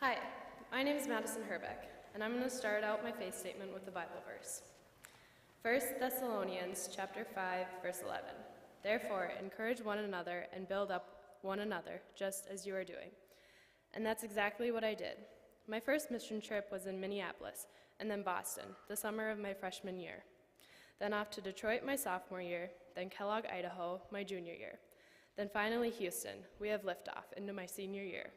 Hi, my name is Madison Herbeck, and I'm going to start out my faith statement with the Bible verse. 1 Thessalonians chapter 5, verse 11. Therefore, encourage one another and build up one another, just as you are doing. And that's exactly what I did. My first mission trip was in Minneapolis, and then Boston, the summer of my freshman year. Then off to Detroit my sophomore year, then Kellogg, Idaho, my junior year. Then finally Houston, we have liftoff into my senior year.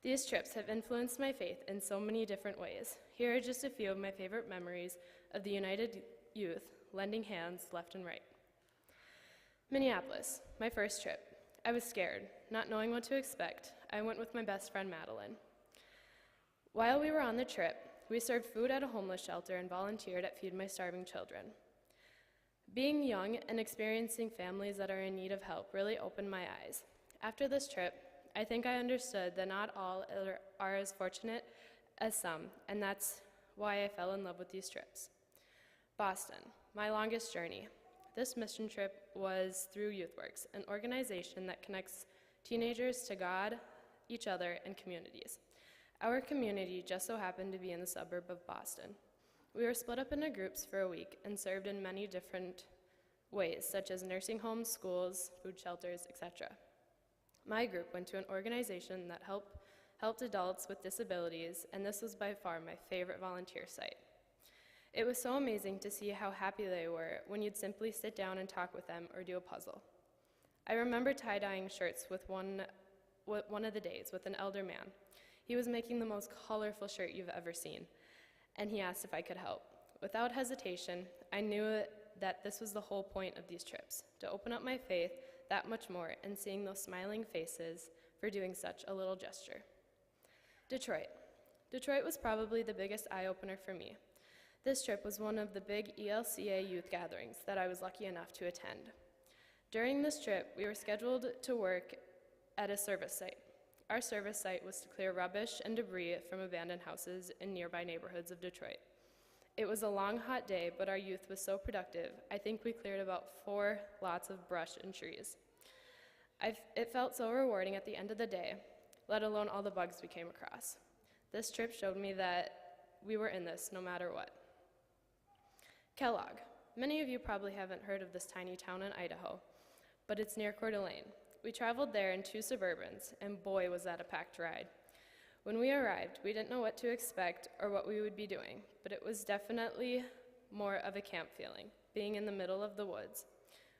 These trips have influenced my faith in so many different ways. Here are just a few of my favorite memories of the United Youth, lending hands left and right. Minneapolis, my first trip. I was scared, not knowing what to expect. I went with my best friend, Madeline. While we were on the trip, we served food at a homeless shelter and volunteered at Feed My Starving Children. Being young and experiencing families that are in need of help really opened my eyes. After this trip, I think I understood that not all are as fortunate as some, and that's why I fell in love with these trips. Boston, my longest journey. This mission trip was through YouthWorks, an organization that connects teenagers to God, each other, and communities. Our community just so happened to be in the suburb of Boston. We were split up into groups for a week and served in many different ways, such as nursing homes, schools, food shelters, etc. My group went to an organization that helped adults with disabilities, and this was by far my favorite volunteer site. It was so amazing to see how happy they were when you'd simply sit down and talk with them or do a puzzle. I remember tie-dyeing shirts with one of the days with an elder man. He was making the most colorful shirt you've ever seen, and he asked if I could help. Without hesitation, I knew that this was the whole point of these trips, to open up my faith that much more and seeing those smiling faces for doing such a little gesture. Detroit. Detroit was probably the biggest eye-opener for me. This trip was one of the big ELCA youth gatherings that I was lucky enough to attend. During this trip, we were scheduled to work at a service site. Our service site was to clear rubbish and debris from abandoned houses in nearby neighborhoods of Detroit. It was a long, hot day, but our youth was so productive. I think we cleared about 4 lots of brush and trees. It felt so rewarding at the end of the day, let alone all the bugs we came across. This trip showed me that we were in this no matter what. Kellogg. Many of you probably haven't heard of this tiny town in Idaho, but it's near Coeur d'Alene. We traveled there in 2 Suburbans, and boy, was that a packed ride. When we arrived, we didn't know what to expect or what we would be doing, but it was definitely more of a camp feeling, being in the middle of the woods.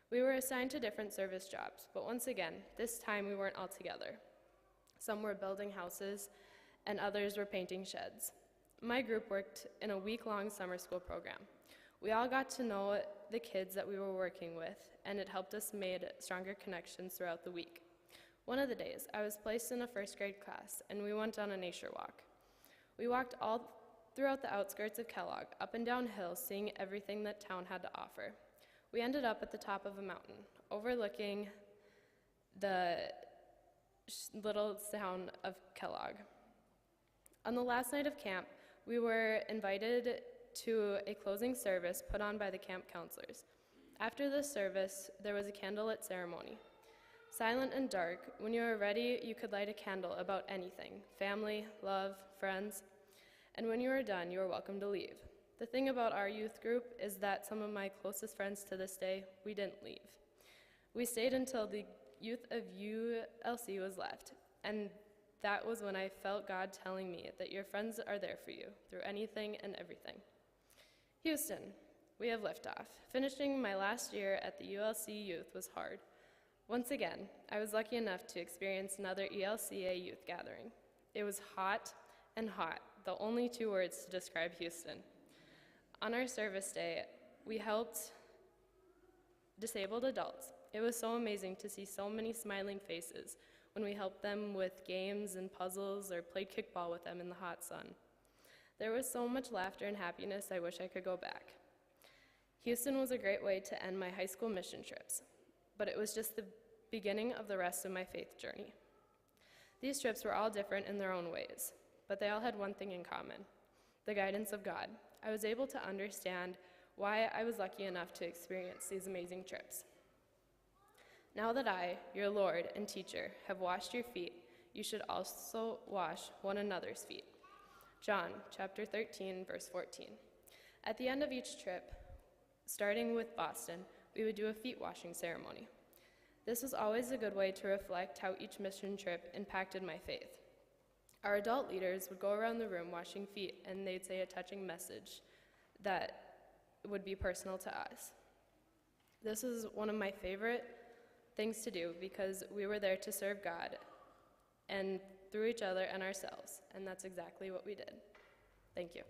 We were assigned to different service jobs, but once again, this time we weren't all together. Some were building houses, and others were painting sheds. My group worked in a week-long summer school program. We all got to know the kids that we were working with, and it helped us make stronger connections throughout the week. One of the days, I was placed in a first grade class, and we went on a nature walk. We walked all throughout the outskirts of Kellogg, up and down hills, seeing everything that town had to offer. We ended up at the top of a mountain, overlooking the little town of Kellogg. On the last night of camp, we were invited to a closing service put on by the camp counselors. After this service, there was a candlelit ceremony. Silent and dark, when you were ready, you could light a candle about anything, family, love, friends, and when you were done, you were welcome to leave. The thing about our youth group is that some of my closest friends to this day, we didn't leave. We stayed until the youth of ULC was left, and that was when I felt God telling me that your friends are there for you through anything and everything. Houston, we have liftoff. Finishing my last year at the ULC youth was hard. Once again, I was lucky enough to experience another ELCA youth gathering. It was hot and hot, the only 2 words to describe Houston. On our service day, we helped disabled adults. It was so amazing to see so many smiling faces when we helped them with games and puzzles or played kickball with them in the hot sun. There was so much laughter and happiness, I wish I could go back. Houston was a great way to end my high school mission trips, but it was just the beginning of the rest of my faith journey. These trips were all different in their own ways, but they all had one thing in common: the guidance of God. I was able to understand why I was lucky enough to experience these amazing trips. Now that I, your Lord and teacher, have washed your feet, you should also wash one another's feet. John chapter 13, verse 14. At the end of each trip, starting with Boston, we would do a feet washing ceremony. This was always a good way to reflect how each mission trip impacted my faith. Our adult leaders would go around the room washing feet, and they'd say a touching message that would be personal to us. This is one of my favorite things to do because we were there to serve God and through each other and ourselves, and that's exactly what we did. Thank you.